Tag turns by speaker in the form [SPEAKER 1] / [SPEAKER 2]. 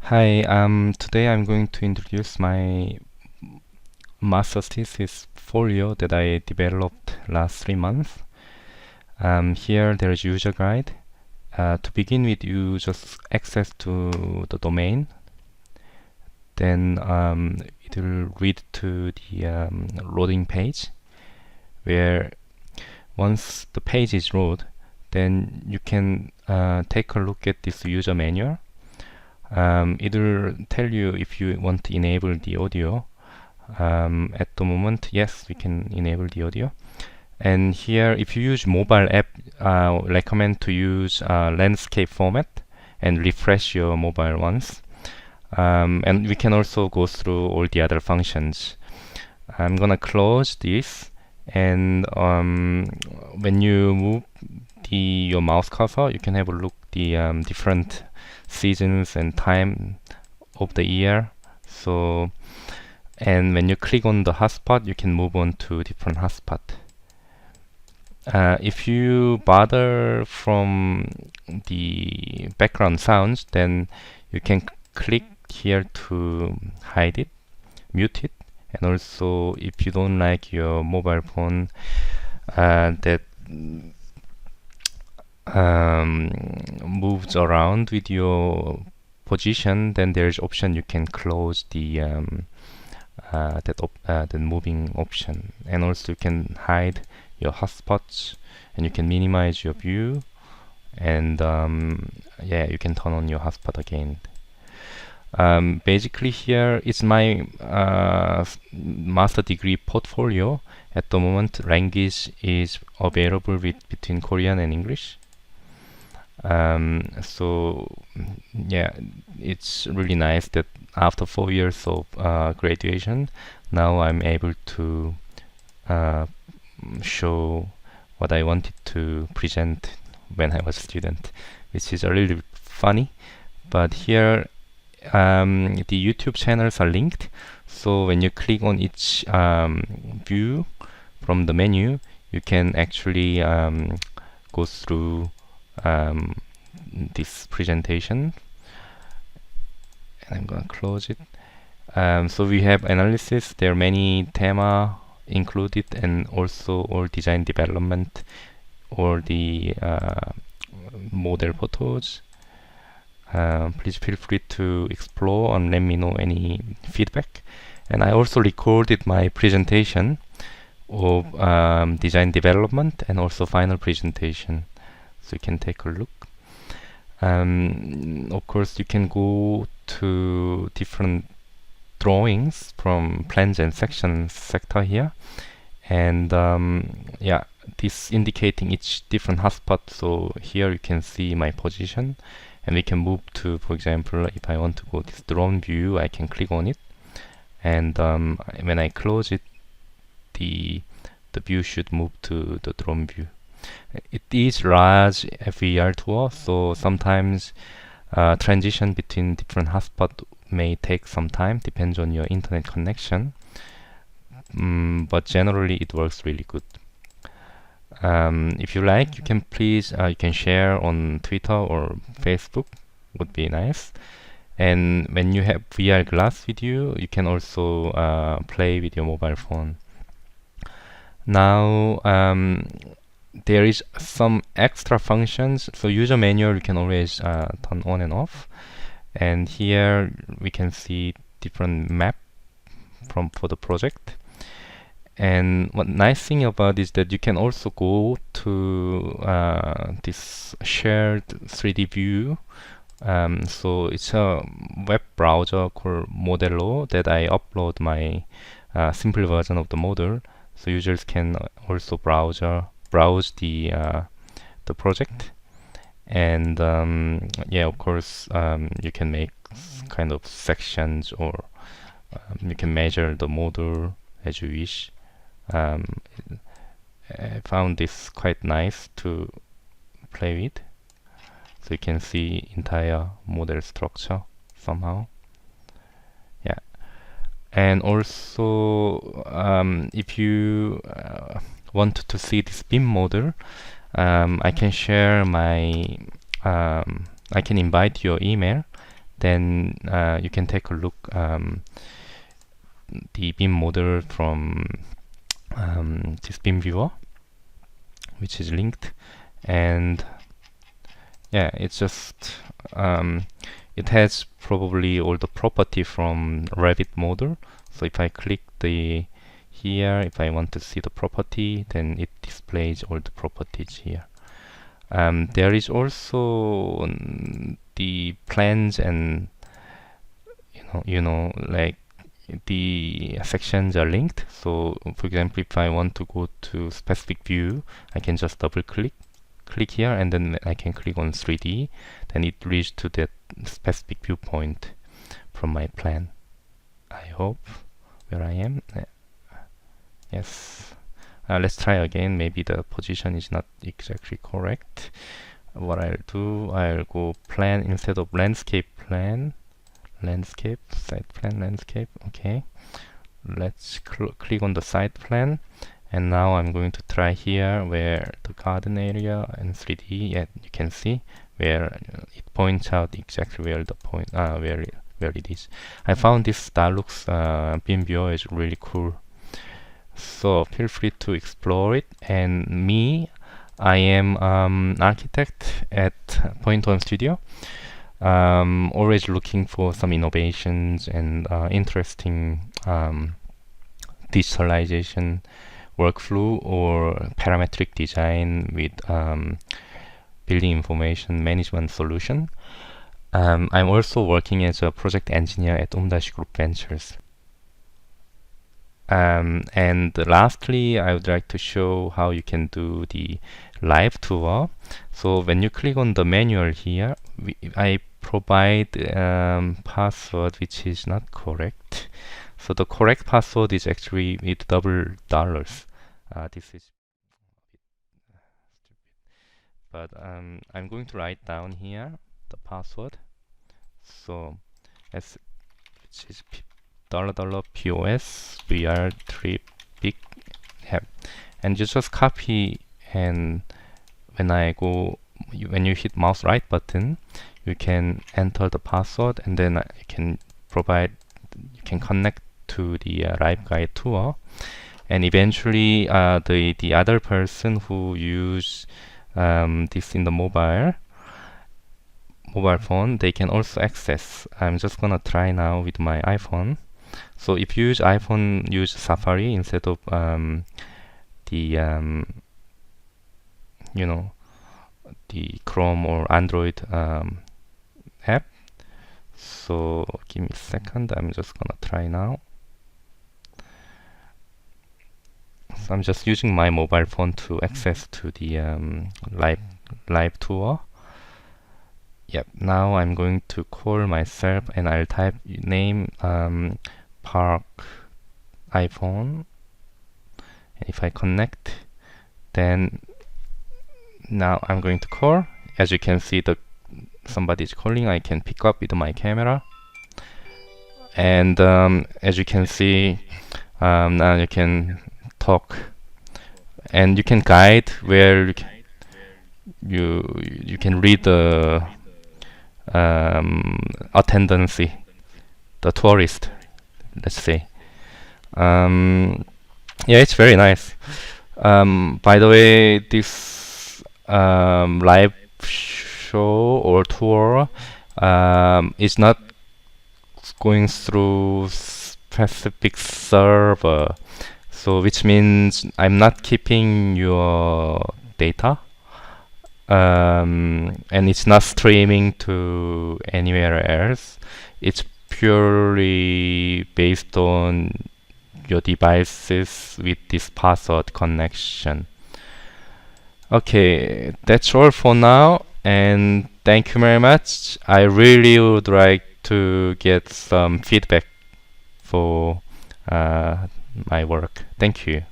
[SPEAKER 1] Hi, today I'm going to introduce my master's thesis folio that I developed last 3 months. Here there is user guide. To begin with, you just access to the domain. Then it will lead to the loading page, where once the page is loaded, then you can take a look at this user manual. It will tell you if you want to enable the audio. At the moment, yes, we can enable the audio. And here, if you use mobile app, recommend to use landscape format and refresh your mobile once. And we can also go through all the other functions. I'm gonna close this, and when you move your mouse cursor, you can have a look the different seasons and time of the year. So, and when you click on the hotspot, you can move on to different hotspot. If you bother from the background sounds, then you can click here to hide it, mute it, and also if you don't like your mobile phone that moves around with your position, then there's option you can close the the moving option, and also you can hide your hotspots, and you can minimize your view, and yeah, you can turn on your hotspot again. Basically here it's my master degree portfolio. At the moment, language is available between Korean and English. So yeah, it's really nice that after 4 years of graduation, now I'm able to show what I wanted to present when I was a student, which is a little bit funny. But here the YouTube channels are linked, so when you click on each view from the menu, you can actually go through this presentation. And I'm gonna close it. So we have analysis. There are many thema included, and also all design development or the model photos. Please feel free to explore and let me know any feedback. And I also recorded my presentation of design development and also final presentation, so you can take a look. Of course, you can go to different drawings from plans and sections sector here, and yeah, this indicating each different hotspot. So here you can see my position, and we can move to, for example, if I want to go this drone view, I can click on it, and when I close it, the view should move to the drone view. It is large FVR tour, so sometimes transition between different hotspots may take some time, depends on your internet connection. But generally it works really good. If you like, you can please you can share on Twitter or Facebook, would be nice. And when you have VR glass with you, you can also play with your mobile phone. Now there is some extra functions. So user manual you can always turn on and off. And here we can see different map for the project. And one nice thing about is that you can also go to this shared 3D view. So it's a web browser called Modello that I upload my simple version of the model, so users can also browse the project. And yeah, of course, you can make kind of sections, or you can measure the model as you wish. I found this quite nice to play with, so you can see entire model structure somehow. Yeah, and also if you want to see this BIM model, I can share my I can invite your email, then you can take a look the beam model from this beam viewer, which is linked. And yeah, it's just it has probably all the property from Revit model. So if I click the here, if I want to see the property, then it displays all the properties here. There is also the plans, and like the sections are linked. So for example, if I want to go to specific view, I can just double click here, and then I can click on 3D, then it leads to that specific viewpoint from my plan. I hope where I am. Yes. Let's try again. Maybe the position is not exactly correct. What I'll do, I'll go plan instead of landscape plan. Landscape, site plan, landscape. Okay. Let's click on the site plan. And now I'm going to try here where the garden area and 3D, yeah, you can see where it points out exactly where the point, where it is. I found this Starlux beam viewer is really cool. So feel free to explore it. And me, I am architect at Point One Studio. Always looking for some innovations and interesting digitalization workflow or parametric design with building information management solution. I'm also working as a project engineer at Umdash Group Ventures. And lastly, I would like to show how you can do the live tour. So when you click on the manual here, I provide password which is not correct. So the correct password is actually with $. This is a bit stupid, but I'm going to write down here the password. So which is $POS VRtriP, and you just copy, and when you hit mouse right button, you can enter the password, and then you can connect to the live guide tour, and eventually the other person who use this in the mobile phone, they can also access. I'm just gonna try now with my iPhone. So if you use iPhone, use Safari instead of the Chrome or Android app. So give me a second, I'm just gonna try now. So I'm just using my mobile phone to access to the live tour. Yep, now I'm going to call myself, and I'll type name Park iPhone, and if I connect, then now I'm going to call. As you can see, somebody is calling. I can pick up with my camera, and as you can see, now you can talk, and you can guide where you can read the attendance, the tourist, let's say. Yeah, it's very nice. By the way, this live show or tour is not going through specific server, so which means I'm not keeping your data, and it's not streaming to anywhere else. It's purely based on your devices with this password connection. Okay, that's all for now, and thank you very much. I really would like to get some feedback for my work. Thank you.